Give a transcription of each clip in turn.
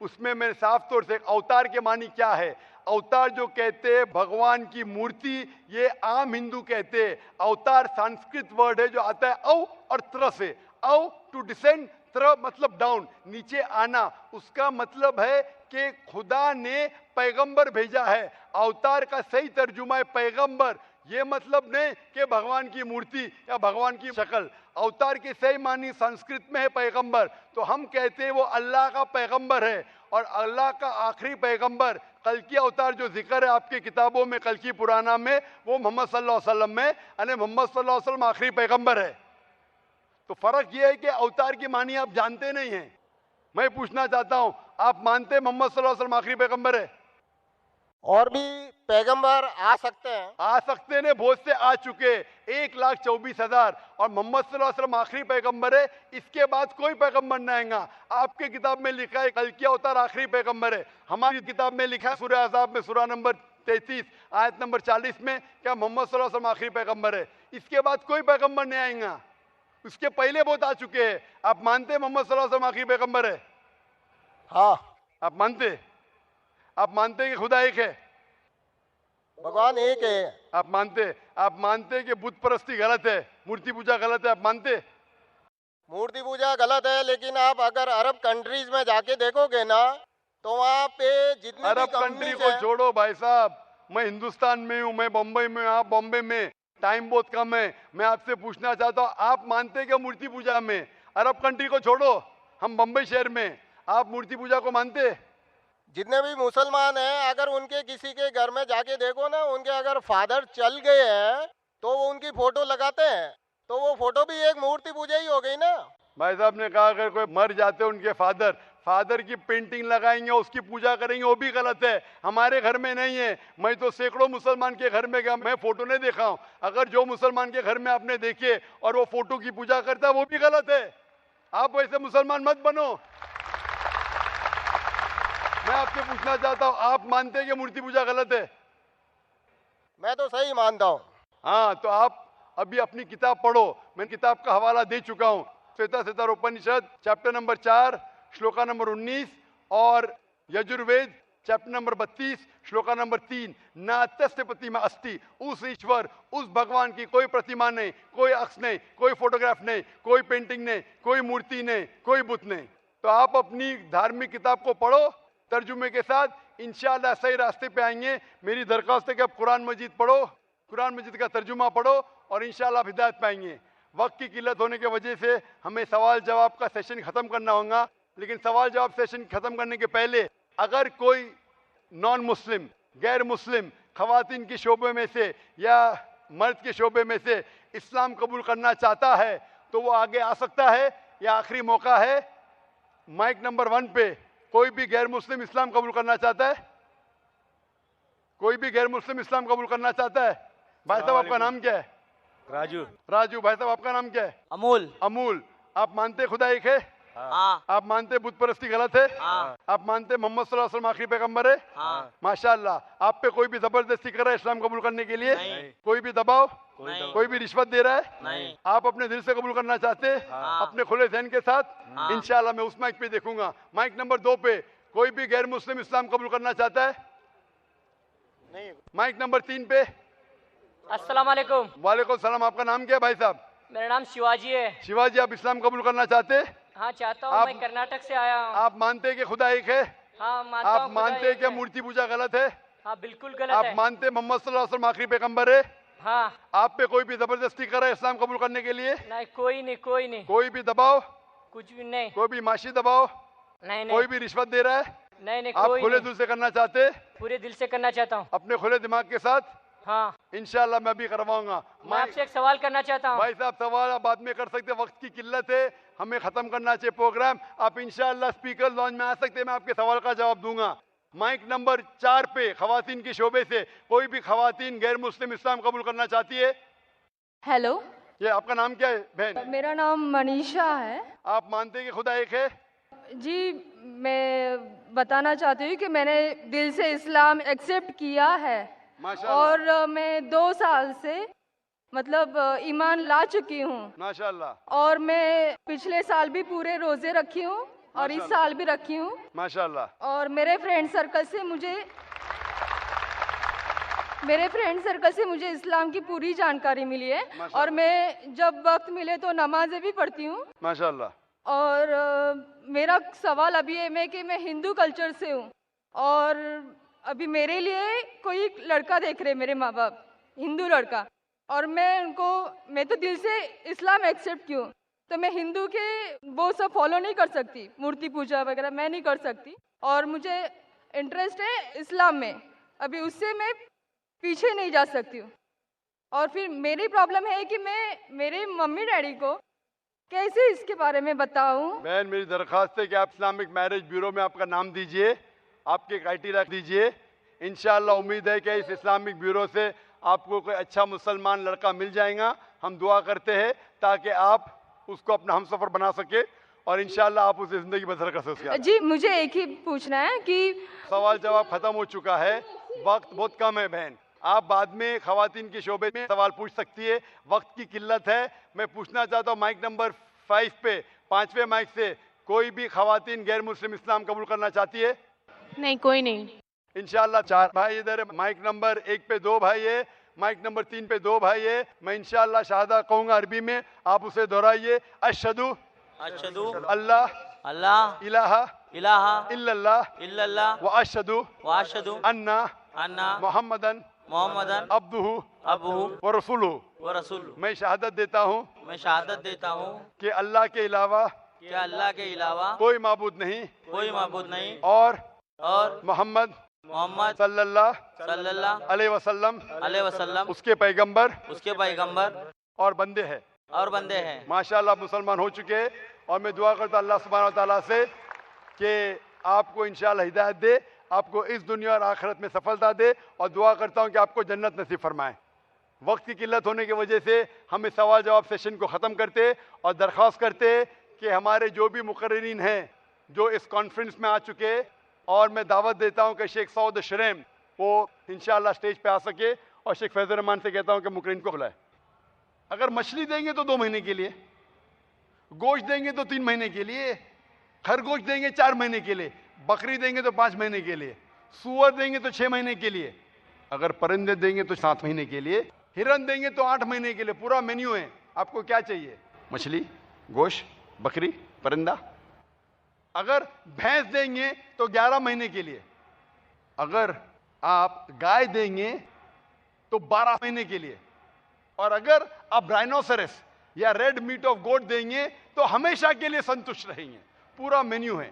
उसमें मैंने साफ तौर से अवतार के मानी क्या है। अवतार जो कहते हैं भगवान की मूर्ति, ये आम हिंदू कहते हैं। अवतार संस्कृत वर्ड है जो आता है अव और त्र से। अव टू डिसेंड, त्र मतलब डाउन, नीचे आना। उसका मतलब है कि खुदा ने पैगंबर भेजा है। अवतार का सही तर्जुमा है पैगंबर। ये मतलब नहीं कि भगवान की मूर्ति या भगवान की शक्ल। अवतार की सही मानी संस्कृत में है पैगंबर। तो हम कहते हैं वो अल्लाह का पैगंबर है। और अल्लाह का आखिरी पैगंबर कल्कि अवतार जो जिक्र है आपकी किताबों में, कल्कि पुराना में, वो मोहम्मद सल्लल्लाहु अलैहि वसल्लम में, यानी मोहम्मद सल्लल्लाहु अलैहि वसल्लम आखिरी पैगंबर है। तो फर्क यह है कि अवतार की मानी आप जानते नहीं हैं। मैं पूछना चाहता हूं, आप मानते हैं मोहम्मद सल्लल्लाहु अलैहि वसल्लम आखिरी पैगंबर है? और भी पैगंबर आ सकते हैं? आ सकते ने, बहुत से आ चुके, 1,24,000। और मोहम्मद सल्लल्लाहु अलैहि वसल्लम आखिरी पैगंबर है। इसके बाद कोई पैगंबर नहीं आएगा। आपके किताब में लिखा है कल्कि अवतार आखिरी पैगंबर है। हमारी किताब में लिखा है सूरह अहज़ाब में सूरह नंबर 33 आयत नंबर 40 में क्या मोहम्मद सल्लल्लाहु अलैहि वसल्लम आखिरी पैगंबर है। इसके बाद कोई पैगंबर नहीं आएगा। उसके पहले बहुत आ चुके हैं। आप मानते हैं मोहम्मद सल्लल्लाहु अलैहि वसल्लम आखिरी पैगंबर है? हाँ। आप मानते हैं कि खुदा एक है? भगवान एक है। आप मानते हैं कि बुत परस्ती गलत है, मूर्ति पूजा गलत है? आप मानते? मूर्ति पूजा गलत है, लेकिन आप अगर अरब कंट्रीज में जाके देखोगे ना, तो वहाँ पे जितने अरब भी कंट्री कंपनीज को हैं, छोड़ो भाई साहब, मैं हिंदुस्तान में हूँ, मैं बम्बई में, आप बॉम्बे में, टाइम बहुत कम है। मैं आपसे पूछना चाहता हूँ, आप मानते हैं क्या मूर्ति पूजा में? अरब कंट्री को छोड़ो, हम बम्बई शहर में, आप मूर्ति पूजा को मानते? जितने भी मुसलमान हैं, अगर उनके किसी के घर में जाके देखो ना, उनके अगर फादर चल गए हैं तो वो उनकी फोटो लगाते हैं, तो वो फोटो भी एक मूर्ति पूजा ही हो गई ना। भाई साहब ने कहा अगर कोई मर जाते उनके फादर की पेंटिंग लगाएंगे, उसकी पूजा करेंगे, वो भी गलत है। हमारे घर में नहीं है। मैं तो सैकड़ों मुसलमान के घर में गया, मैं फोटो नहीं देखा हूं। अगर जो मुसलमान के घर में आपने देखे और वो फोटो की पूजा करता है, वो भी गलत है। आप वैसे मुसलमान मत बनो। मैं आपसे पूछना चाहता हूं, आप मानते हैं कि मूर्ति पूजा गलत है? मैं तो सही मानता हूँ। हाँ, तो आप अभी अपनी किताब पढ़ो। मैं किताब का हवाला दे चुका हूँ। श्वेता उपनिषद चैप्टर नंबर 4 श्लोका नंबर 19 और Yajurveda chapter number 32 shloka number 3। नात्यस्य प्रतिमा अस्ति, उस ईश्वर, उस भगवान की कोई प्रतिमा नहीं, कोई अक्ष नहीं, कोई फोटोग्राफ नहीं, कोई पेंटिंग नहीं, कोई मूर्ति नहीं, कोई बुत नहीं। तो आप अपनी धार्मिक किताब को पढ़ो तर्जुमे के साथ, इंशाअल्लाह सही रास्ते पे आएंगे। मेरी दरख्वास्त है कि आप कुरान मजीद पढ़ो, कुरान मजीद का तर्जुमा पढ़ो और इंशाअल्लाह हिदायत पाएंगे। वक्त की किल्लत होने की वजह से हमें सवाल जवाब का सेशन खत्म करना होगा, लेकिन सवाल जवाब सेशन खत्म करने के पहले अगर कोई नॉन मुस्लिम, गैर मुस्लिम खवातीन के शोबे में से या मर्द के शोबे में से इस्लाम कबूल करना चाहता है तो वो आगे आ सकता है। यह आखिरी मौका है। माइक नंबर 1 पे कोई भी गैर मुस्लिम इस्लाम कबूल करना चाहता है? कोई भी गैर मुस्लिम इस्लाम कबूल करना चाहता है? भाई साहब आपका नाम क्या है? राजू। भाई साहब आपका नाम क्या है? अमूल। आप मानते खुदा एक है? हाँ। आप मानते बुत परस्ती गलत है? हाँ। आप मानते मोहम्मद सल्लल्लाहु अलैहि वसल्लम आखिरी पैगंबर है? हाँ। माशाअल्लाह। आप पे कोई भी जबरदस्ती कर रहा है इस्लाम कबूल करने के लिए? नहीं। कोई भी दबाव? नहीं। कोई भी रिश्वत दे रहा है? नहीं। आप अपने दिल से कबूल करना चाहते हैं? हाँ। अपने खुले जहन के साथ? हाँ। इंशाअल्लाह मैं उस माइक पे देखूंगा। माइक नंबर 2 पे कोई भी गैर मुस्लिम इस्लाम कबूल करना चाहता है? नहीं। माइक नंबर 3 पे। अस्सलाम वालेकुम। वालेकुम सलाम। आपका नाम क्या है भाई साहब? मेरा नाम शिवाजी है। शिवाजी, आप इस्लाम कबूल करना चाहते हैं? हाँ चाहता हूँ। आप- मैं कर्नाटक से आया हूँ। आप मानते हैं कि खुदा एक है? हाँ मानता आप हूँ खुदा मानते हैं एक कि है। मूर्ति पूजा गलत है? हाँ बिल्कुल गलत आप है। मानते हैं मोहम्मद सल्लल्लाहु अलैहि वसल्लम आखिरी पैगंबर है? हाँ। आप पे कोई भी जबरदस्ती कर रहा है इस्लाम कबूल करने के लिए? नहीं कोई नहीं कोई भी दबाव? कुछ भी नहीं। कोई भी माशी दबाव? नहीं कोई भी रिश्वत दे रहा है? नहीं आप कोई खुले नहीं। दिल से करना चाहते हैं? पूरे दिल से करना चाहता हूँ। अपने खुले दिमाग के साथ? हाँ। इंशाअल्लाह मैं भी करवाऊंगा। मैं आपसे एक सवाल करना चाहता हूँ। भाई साहब सवाल आप बाद में कर सकते हैं, वक्त की किल्लत है, हमें खत्म करना चाहिए प्रोग्राम। आप इंशाअल्लाह स्पीकर लॉन्च में आ सकते हैं, मैं आपके सवाल का जवाब दूंगा। माइक नंबर 4 पे खवातीन के शोबे से कोई भी खवातीन गैर मुस्लिम इस्लाम कबूल करना चाहती है? हेलो, ये आपका नाम क्या है बहन? मेरा नाम मनीषा है। आप मानते हैं कि खुदा एक है? जी, मैं बताना चाहती हूँ कि मैंने दिल से इस्लाम एक्सेप्ट किया है माशाअल्लाह। और मैं 2 साल से मतलब ईमान ला चुकी हूँ माशाअल्लाह। और मैं पिछले साल भी पूरे रोजे रखी हूँ और इस साल भी रखी हूँ। माशाल्लाह। और मेरे फ्रेंड सर्कल से मुझे इस्लाम की पूरी जानकारी मिली है। और मैं जब वक्त मिले तो नमाजें भी पढ़ती हूँ। माशाल्लाह। और मेरा सवाल अभी है कि मैं हिंदू कल्चर से हूँ और अभी मेरे लिए कोई लड़का देख रहे, मेरे माँ बाप, हिंदू लड़का, और मैं तो दिल से इस्लाम एक्सेप्ट क्यों, तो मैं हिंदू के वो सब फॉलो नहीं कर सकती, मूर्ति पूजा वगैरह मैं नहीं कर सकती, और मुझे इंटरेस्ट है इस्लाम में, अभी उससे मैं पीछे नहीं जा सकती हूँ। और फिर मेरी प्रॉब्लम है कि मैं मेरे मम्मी डैडी को कैसे इसके बारे में बताऊं। बहन, मेरी दरख्वास्त है कि आप इस्लामिक मैरिज ब्यूरो में आपका नाम दीजिए, आपके क्राइटेरिया दीजिए। इंशाअल्लाह उम्मीद है कि इस इस्लामिक ब्यूरो से आपको कोई अच्छा मुसलमान लड़का मिल जाएगा। हम दुआ करते हैं ताकि आप उसको अपना हमसफर बना सके और इंशाअल्लाह आप उसे जिंदगी बसर कर सके। जी, मुझे एक ही पूछना है कि सवाल जवाब खत्म हो चुका है, वक्त बहुत कम है बहन। आप बाद में खवातीन के शोबे में सवाल पूछ सकती है, वक्त की किल्लत है। मैं पूछना चाहता हूँ माइक नंबर 5 पे, 5वें माइक से कोई भी खवातीन गैर मुस्लिम इस्लाम कबूल करना चाहती है? नहीं, कोई नहीं। इंशाअल्लाह 4 भाई इधर है। माइक नंबर 1 पे 2 भाई है, माइक नंबर 3 पे 2 भाई है। मैं इंशाअल्लाह शहादा कहूँगा अरबी में, आप उसे दोहराइए। अशहदु अल्लाह अल्लाह इलाहा इलाहा इल्लल्लाह इल्लल्लाह व अशहदु अन्ना मुहम्मदन अब्दुहु व रसूलुहु। मैं शहादत देता हूँ कि अल्लाह के अलावा कोई माबूद नहीं और मोहम्मद सल्लल्लाहु अलैहि वसल्लम उसके पैगंबर और बंदे हैं। माशाअल्लाह मुसलमान हो चुके हैं। और मैं दुआ करता हूं अल्लाह सुब्हानहू व तआला से कि आपको इंशाअल्लाह हिदायत दे, आपको इस दुनिया और आखिरत में सफलता दे, और दुआ करता हूं कि आपको जन्नत नसीब फरमाए। वक्त की किल्लत होने की वजह से हम इस सवाल जवाब सेशन को ख़त्म करते और दरख्वास्त करते कि हमारे जो भी मुकर्रिरीन हैं जो इस कॉन्फ्रेंस में आ चुके, और मैं दावत देता हूं कि शेख सऊद शरेम वो इंशाअल्लाह स्टेज पे आ सके, और शेख फैज़ुर रहमान से कहता हूं कि मुकर्रिरीन को बुलाए। अगर मछली देंगे तो 2 महीने के लिए, गोश्त देंगे तो 3 महीने के लिए, खरगोश देंगे 4 महीने के लिए, बकरी देंगे तो 5 महीने के लिए, सूअर देंगे तो 6 महीने के लिए, अगर परिंदे देंगे तो 7 महीने के लिए, हिरन देंगे तो 8 महीने के लिए। पूरा मेन्यू है। आपको क्या चाहिए? मछली, गोश्त, बकरी, परिंदा। अगर भैंस देंगे तो 11 महीने के लिए, अगर आप गाय देंगे तो 12 महीने के लिए, और अगर आप राइनोसरस या रेड मीट ऑफ गोट देंगे तो हमेशा के लिए संतुष्ट रहेंगे। पूरा मेन्यू है।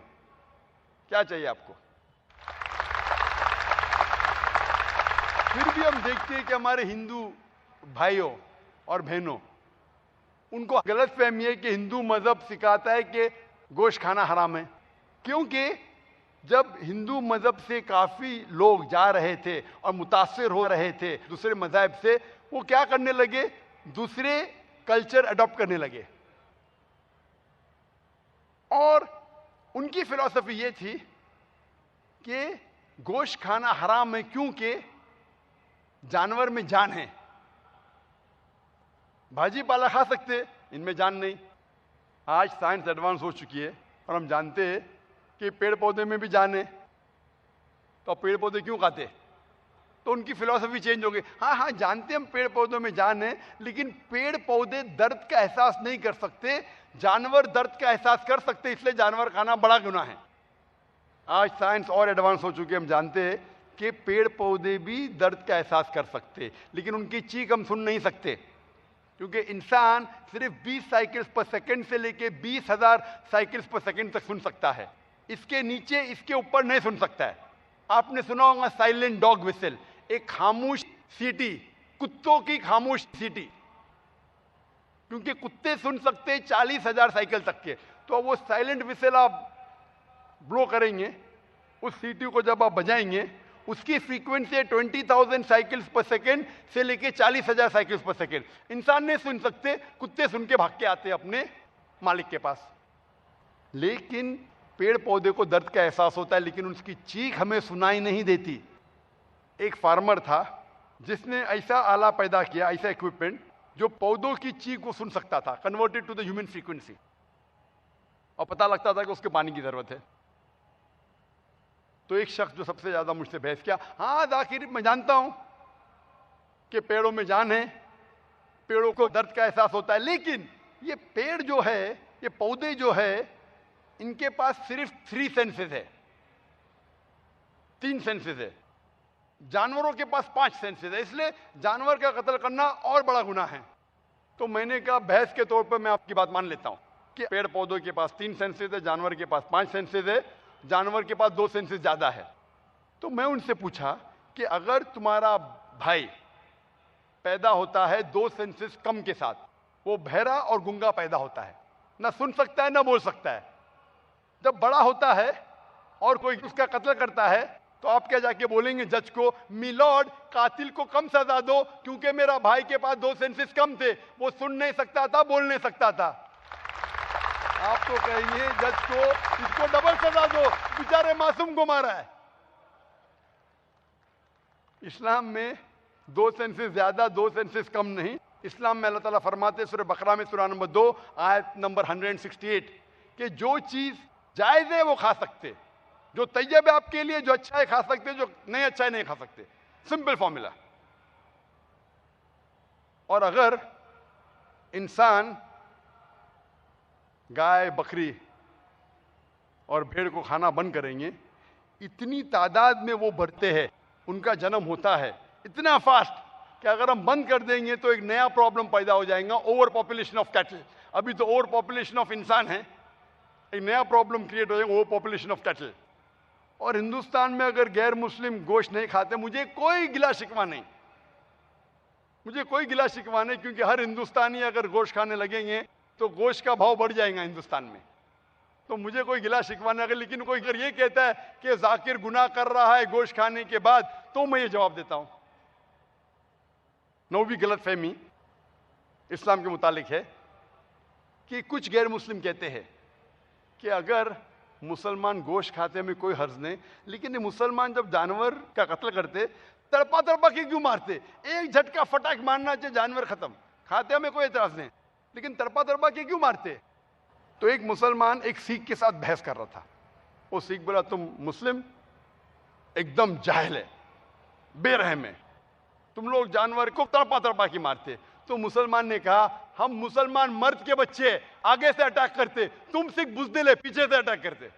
क्या चाहिए आपको? फिर भी हम देखते हैं कि हमारे हिंदू भाइयों और बहनों, उनको गलत फहमी है कि हिंदू मजहब सिखाता है कि गोश्त खाना हराम है। क्योंकि जब हिंदू मजहब से काफी लोग जा रहे थे और मुतासिर हो रहे थे दूसरे मजहब से, वो क्या करने लगे? दूसरे कल्चर अडॉप्ट करने लगे। और उनकी फिलॉसफी ये थी कि गोश्त खाना हराम है क्योंकि जानवर में जान है। भाजी पाला खा सकते, इनमें जान नहीं। आज साइंस एडवांस हो चुकी है और हम जानते हैं कि पेड़ पौधे में भी जान है, तो पेड़ पौधे क्यों खाते? तो उनकी फिलॉसफी चेंज हो गई। हाँ, जानते हम पेड़ पौधों में जान है, लेकिन पेड़ पौधे दर्द का एहसास नहीं कर सकते, जानवर दर्द का एहसास कर सकते, इसलिए जानवर खाना बड़ा गुनाह है। आज साइंस और एडवांस हो चुकी है, हम जानते हैं कि पेड़ पौधे भी दर्द का एहसास कर सकते, लेकिन उनकी चीख हम सुन नहीं सकते, क्योंकि इंसान सिर्फ 20 साइकिल्स पर सेकंड से लेके 20,000 साइकिल्स पर सेकंड तक सुन सकता है। इसके नीचे, इसके ऊपर नहीं सुन सकता है। आपने सुना होगा साइलेंट डॉग विसल, एक खामोश सीटी, कुत्तों की खामोश सीटी, क्योंकि कुत्ते सुन सकते 40,000 साइकिल तक के। तो वो साइलेंट विसल आप ब्लो करेंगे, उस सीटी को जब आप बजाएंगे, उसकी फ्रीक्वेंसी है 20,000 साइकिल्स पर सेकेंड से लेके 40,000 साइकिल्स पर सेकेंड। इंसान नहीं सुन सकते, कुत्ते सुन के भाग के आते अपने मालिक के पास। लेकिन पेड़ पौधे को दर्द का एहसास होता है, लेकिन उसकी चीख हमें सुनाई नहीं देती। एक फार्मर था जिसने ऐसा आला पैदा किया, ऐसा इक्विपमेंट जो पौधों की चीख को सुन सकता था, converted to the human frequency. और पता लगता था कि उसके पानी की जरूरत है। तो एक शख्स जो सबसे ज्यादा मुझसे बहस किया, हाँ जाकिर मैं जानता हूं कि पेड़ों में जान है, पेड़ों को दर्द का एहसास होता है, लेकिन ये पेड़ जो है, ये पौधे जो है, इनके पास सिर्फ 3 सेंसेस है, 3 सेंसेस है। जानवरों के पास 5 सेंसेस है, इसलिए जानवर का कत्ल करना और बड़ा गुनाह है। तो मैंने कहा बहस के तौर पर मैं आपकी बात मान लेता हूं कि पेड़ पौधों के पास 3 सेंसेस है, जानवर के पास 5 सेंसेस है, जानवर के पास 2 सेंसेस ज्यादा है। तो मैं उनसे पूछा कि अगर तुम्हारा भाई पैदा होता है 2 सेंसेस कम के साथ, वो बहरा और गूंगा पैदा होता है, ना सुन सकता है ना बोल सकता है, जब बड़ा होता है और कोई उसका कत्ल करता है तो आप क्या जाके बोलेंगे जज को, मिलॉर्ड कातिल को कम सजा दो क्योंकि मेरा भाई के पास 2 सेंसेस कम थे, वो सुन नहीं सकता था, बोल नहीं सकता था। आप तो कहेंगे जज को इसको डबल सजा दो, बेचारे मासूम को मारा है। इस्लाम में 2 सेंसेस ज्यादा, 2 सेंसेस कम नहीं। इस्लाम में अल्लाह ताला फरमाते सूरह बकरा में सूरह नंबर 2 आयत नंबर 168 कि जो चीज जायज है वो खा सकते, जो तैयब है आपके लिए, जो अच्छा है खा सकते, जो नहीं अच्छा है नहीं खा सकते। Simple formula. और अगर इंसान गाय, बकरी और भेड़ को खाना बंद करेंगे, इतनी तादाद में वो बढ़ते हैं, उनका जन्म होता है इतना फास्ट कि अगर हम बंद कर देंगे तो एक नया प्रॉब्लम पैदा हो जाएगा, ओवर पॉपुलेशन ऑफ कैटल। अभी तो ओवर पॉपुलेशन ऑफ इंसान है, एक नया प्रॉब्लम क्रिएट हो जाएगा, ओवर पॉपुलेशन ऑफ कैटल। और हिंदुस्तान में अगर गैर मुस्लिम गोश्त नहीं खाते, मुझे कोई गिला शिकवा नहीं, मुझे कोई गिला शिकवा नहीं, क्योंकि हर हिंदुस्तानी अगर गोश्त खाने लगेंगे तो गोश्त का भाव बढ़ जाएगा हिंदुस्तान में। तो मुझे कोई गिला शिकवा नहीं। अगर लेकिन कोई अगर ये कहता है कि जाकिर गुनाह कर रहा है गोश्त खाने के बाद, तो मैं ये जवाब देता हूं, नौवीं गलत फहमी इस्लाम के मुतालिक है कि कुछ गैर मुस्लिम कहते हैं कि अगर मुसलमान गोश्त खाते में कोई हर्ज नहीं, लेकिन ये मुसलमान जब जानवर का कत्ल करते तड़पा तड़पा के क्यों मारते, एक झटका फटाक मारना चाहिए, जानवर खत्म, खाते में कोई एतराज नहीं, लेकिन तड़पा तड़पा के क्यों मारते। तो एक मुसलमान एक सिख के साथ बहस कर रहा था, वो सिख बोला तुम मुस्लिम एकदम जाहिल है, बेरहम है, तुम लोग जानवर को तड़पा तड़पा के मारते। तो मुसलमान ने कहा हम मुसलमान मर्द के बच्चे आगे से अटैक करते, तुम सिख बुज़दिल है पीछे से अटैक करते।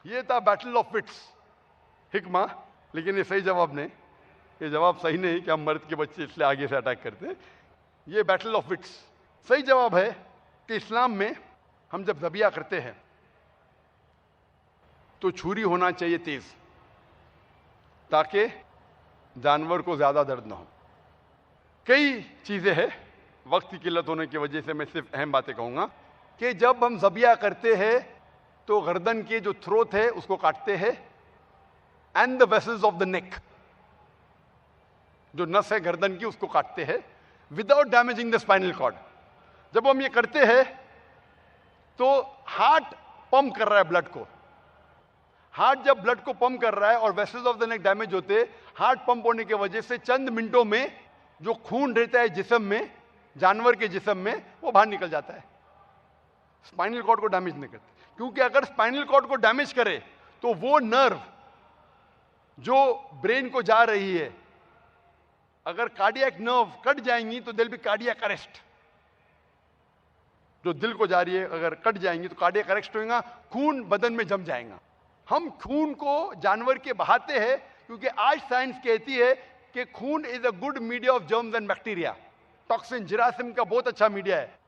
ये था बैटल ऑफ विट्स, हिकमा। लेकिन ये सही जवाब नहीं, ये जवाब सही नहीं कि हम मर्द के बच्चे इसलिए आगे से अटैक करते, ये बैटल ऑफ विट्स। सही जवाब है कि इस्लाम में हम जब ज़बिया करते हैं तो छुरी होना चाहिए तेज, ताकि जानवर को ज्यादा दर्द ना हो। कई चीजें हैं, वक्त की किल्लत होने की वजह से मैं सिर्फ अहम बातें कहूंगा कि जब हम ज़बिया करते हैं तो गर्दन के जो थ्रोट है उसको काटते हैं, and the vessels of the neck, जो नस है गर्दन की उसको काटते हैं, without damaging the spinal cord. जब हम ये करते हैं तो हार्ट पंप कर रहा है ब्लड को, हार्ट जब ब्लड को पंप कर रहा है और vessels of the neck damage होते, हार्ट पंप होने की वजह से चंद मिनटों में जो खून रहता है जिस्म में, जानवर के जिस्म में, वो बाहर निकल जाता है, स्पाइनल कॉर्ड को डैमेज नहीं करते। क्योंकि अगर स्पाइनल कॉर्ड को डैमेज करे तो वो नर्व जो ब्रेन को जा रही है, अगर कार्डियक नर्व कट जाएंगी तो दिल भी कार्डियक अरेस्ट, जो दिल को जा रही है अगर कट जाएंगी तो कार्डियक अरेस्ट होगा, खून बदन में जम जाएगा। हम खून को जानवर के बहाते हैं क्योंकि आज साइंस कहती है कि खून is a good media of germs and bacteria, toxin, जिरासिम का बहुत अच्छा मीडिया है।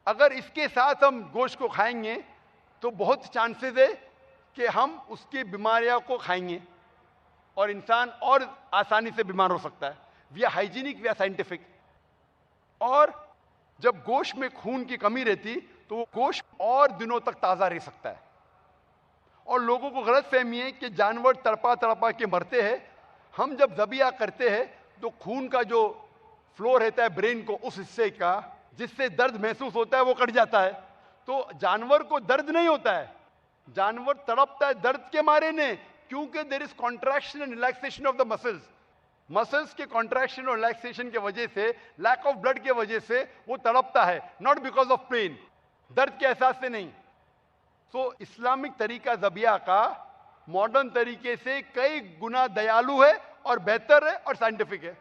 अगर इसके साथ हम गोश्त को खाएंगे तो बहुत चांसेस है कि हम उसकी बीमारियों को खाएंगे और इंसान और आसानी से बीमार हो सकता है। We are hygienic, we are scientific. और जब गोश्त में खून की कमी रहती तो वो गोश्त और दिनों तक ताज़ा रह सकता है। और लोगों को गलत फहमी है कि जानवर तड़पा तड़पा के मरते हैं। हम जब ज़बिया करते हैं तो खून का जो फ्लो रहता है ब्रेन को, उस हिस्से का जिससे दर्द महसूस होता है वो कट जाता है। तो जानवर को दर्द नहीं होता है, जानवर तड़पता है दर्द के मारे नहीं, क्योंकि there is contraction and relaxation of the muscles. Muscles के कॉन्ट्रैक्शन और रिलैक्सेशन की वजह से, लैक ऑफ ब्लड के वजह से वो तड़पता है, नॉट बिकॉज ऑफ पेन। दर्द के एहसास से नहीं। सो इस्लामिक तरीका ज़बिया का मॉडर्न तरीके से कई गुना दयालु है और बेहतर है और साइंटिफिक है।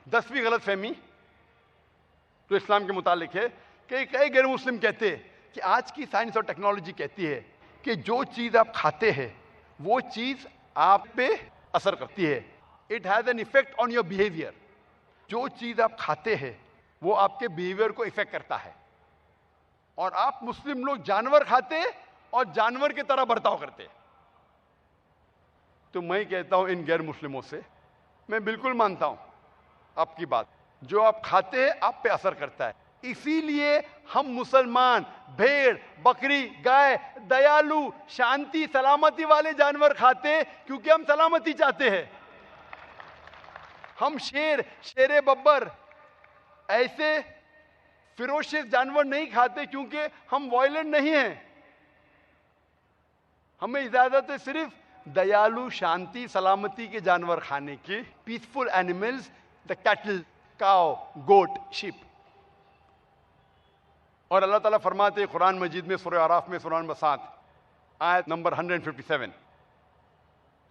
10वीं गलत फहमी जो इस्लाम के मुतालिक है कि कई गैर मुस्लिम कहते हैं कि आज की साइंस और टेक्नोलॉजी कहती है कि जो चीज़ आप खाते हैं वो चीज़ आप पे असर करती है। It has an effect on your behaviour. जो चीज़ आप खाते हैं वो आपके बिहेवियर को इफेक्ट करता है। और आप मुस्लिम लोग जानवर खाते और जानवर की तरह बर्ताव करते। तो मैं कहता हूं इन गैर मुस्लिमों से, मैं बिल्कुल मानता हूं आपकी बात, जो आप खाते हैं आप पे असर करता है। इसीलिए हम मुसलमान भेड़, बकरी, गाय, दयालु, शांति, सलामती वाले जानवर खाते क्योंकि हम सलामती चाहते हैं। हम शेर बब्बर ऐसे फिरोशियस जानवर नहीं खाते क्योंकि हम वायलेंट नहीं हैं। हमें इजाजत है सिर्फ दयालु, शांति, सलामती के जानवर खाने की। Peaceful animals, the cattle, cow, goat, sheep. और अल्लाह ताला फरमाते हैं कुरान मजीद में सूरह आराफ में सूरह नंबर 7 आयत नंबर 157,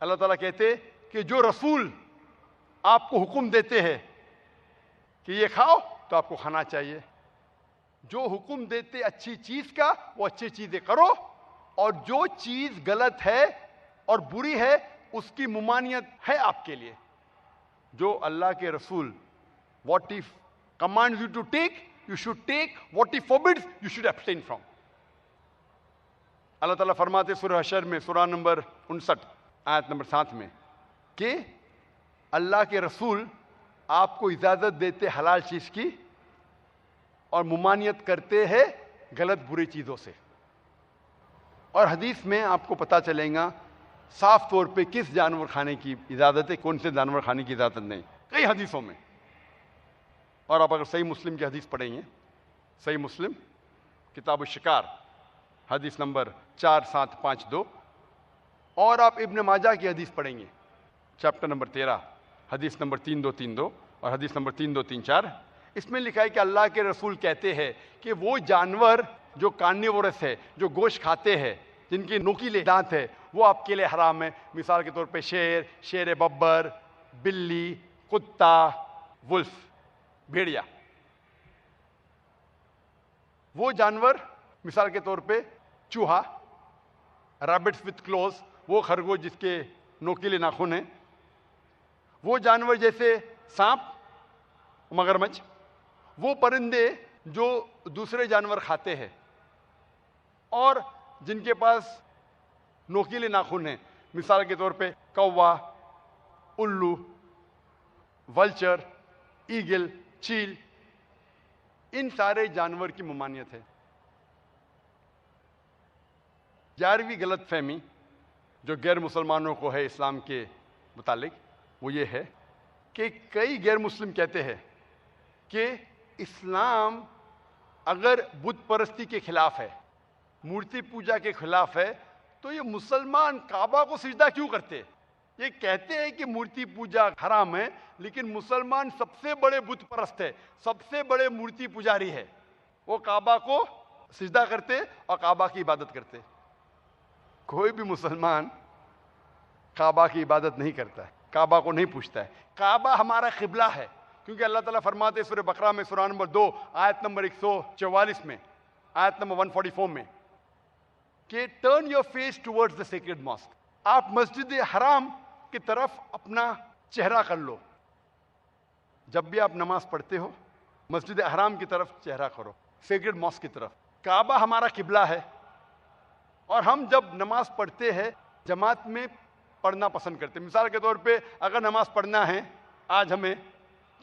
अल्लाह ताला कहते कि जो रसूल आपको हुक्म देते हैं कि ये खाओ तो आपको खाना चाहिए। जो हुक्म देते अच्छी चीज का वो अच्छी चीजें करो, और जो चीज गलत है और बुरी है उसकी मुमानियत है आपके लिए। जो अल्लाह के रसूल what he commands you to take you should take, what he forbids you should abstain from। अल्लाह ताला फरमाते सूरह हशर में सूरह नंबर 59 आयत नंबर 7 में कि अल्लाह के रसूल आपको इजाजत देते हलाल चीज की और मुमानियत करते हैं गलत बुरी चीजों से। और हदीस में आपको पता चलेगा साफ तौर पे किस जानवर खाने की इजाजत है, कौन से जानवर खाने की इजाजत नहीं, कई हदीसों में। और आप अगर सही मुस्लिम की हदीस पढ़ेंगे, सही मुस्लिम किताब शिकार हदीस नंबर 4752, और आप इब्न माजा की हदीस पढ़ेंगे चैप्टर नंबर 13 हदीस नंबर 3232 और हदीस नंबर 3234, इसमें लिखा है कि अल्लाह के रसूल कहते हैं कि वो जानवर जो कार्निवोरस है, जो गोश्त खाते हैं, जिनकी नोकीले दांत है, वो आपके लिए हराम है। मिसाल के तौर पे शेर बब्बर, बिल्ली, कुत्ता, वुल्फ, भेड़िया। वो जानवर मिसाल के तौर पे चूहा, रैबिट्स विथ क्लोज, वो खरगोश जिसके नोकीले नाखून हैं, वो जानवर जैसे सांप, मगरमच्छ, वो परिंदे जो दूसरे जानवर खाते हैं और जिनके पास नोकीले नाखून हैं, मिसाल के तौर पे कौवा, उल्लू, वल्चर, ईगल, चील, इन सारे जानवर की ममानियत है। 11वीं गलत फहमी जो गैर मुसलमानों को है इस्लाम के मुतालिक, वो ये है कि कई गैर मुस्लिम कहते हैं कि इस्लाम अगर बुत परस्ती के खिलाफ है, मूर्ति पूजा के खिलाफ है, तो ये मुसलमान काबा को सिजदा क्यों करते? ये कहते हैं कि मूर्ति पूजा हराम है, लेकिन मुसलमान सबसे बड़े बुत परस्त है, सबसे बड़े मूर्ति पुजारी है। वो काबा को सिजदा करते और काबा की इबादत करते। कोई भी मुसलमान काबा की इबादत नहीं करता है, काबा को नहीं पूछता है। काबा हमारा किबला है, क्योंकि अल्लाह ताला फरमाते सूरह बकरा में सूरह नंबर 2 आयत नंबर 144 में, आयत नंबर 144 में कि turn your face towards the sacred mosque. आप मस्जिद हराम की तरफ अपना चेहरा कर लो। जब भी आप नमाज पढ़ते हो मस्जिद हराम की तरफ चेहरा करो, सेक्रेड मॉस्क की तरफ। काबा हमारा किबला है और हम जब नमाज पढ़ते हैं जमात में पढ़ना पसंद करते हैं। मिसाल के तौर पे अगर नमाज पढ़ना है आज हमें,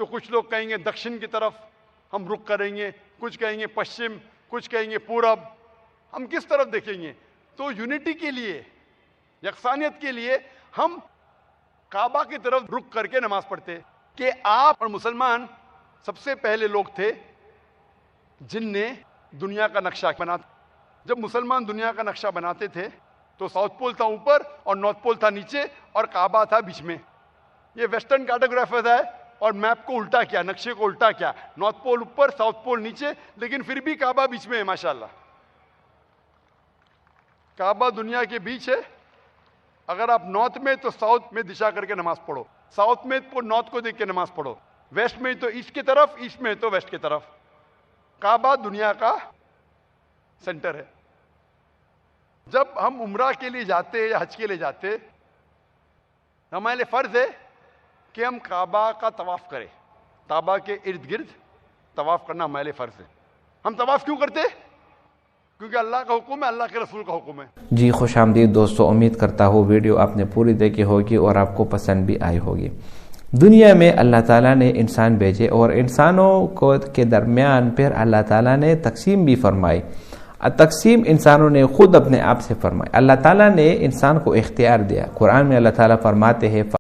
तो कुछ लोग कहेंगे दक्षिण की तरफ हम रुख करेंगे, कुछ कहेंगे पश्चिम, कुछ कहेंगे पूरब। हम किस तरफ देखेंगे? तो यूनिटी के लिए, यकसानियत के लिए हम काबा की तरफ रुख करके नमाज पढ़ते। कि आप और मुसलमान सबसे पहले लोग थे जिनने दुनिया का नक्शा बना। जब मुसलमान दुनिया का नक्शा बनाते थे तो साउथ पोल था ऊपर और नॉर्थ पोल था नीचे और काबा था बीच में। ये वेस्टर्न कार्टोग्राफर्स है और मैप को उल्टा किया, नक्शे को उल्टा किया, नॉर्थ पोल ऊपर साउथ पोल नीचे, लेकिन फिर भी काबा बीच में है। माशाल्लाह, काबा दुनिया के बीच है। अगर आप नॉर्थ में तो साउथ में दिशा करके नमाज पढ़ो, साउथ में तो नॉर्थ को देख के नमाज पढ़ो, वेस्ट में तो ईस्ट की तरफ, ईस्ट में तो वेस्ट की तरफ। काबा दुनिया का सेंटर है। जब हम उम्रा के लिए जाते या हज के लिए जाते, हमारे लिए फर्ज है कि हम काबा का तवाफ करें। काबा के इर्द गिर्द तवाफ करना हमारे लिए फर्ज है। हम तवाफ क्यों करते? क्योंकि अल्लाह का हुक्म है, अल्लाह के रसूल का हुक्म है। जी खुशामदीद दोस्तों, उम्मीद करता हूँ वीडियो आपने पूरी देखी होगी और आपको पसंद भी आई होगी। दुनिया में अल्लाह ताला ने इंसान भेजे और इंसानों को के दरमियान फिर अल्लाह ताला ने तकसीम भी फरमाई। तकसीम इंसानों ने खुद अपने आप से फरमाई। अल्लाह ताला ने इंसान को इख्तियार दिया। कुरान में अल्लाह ताला फरमाते हैं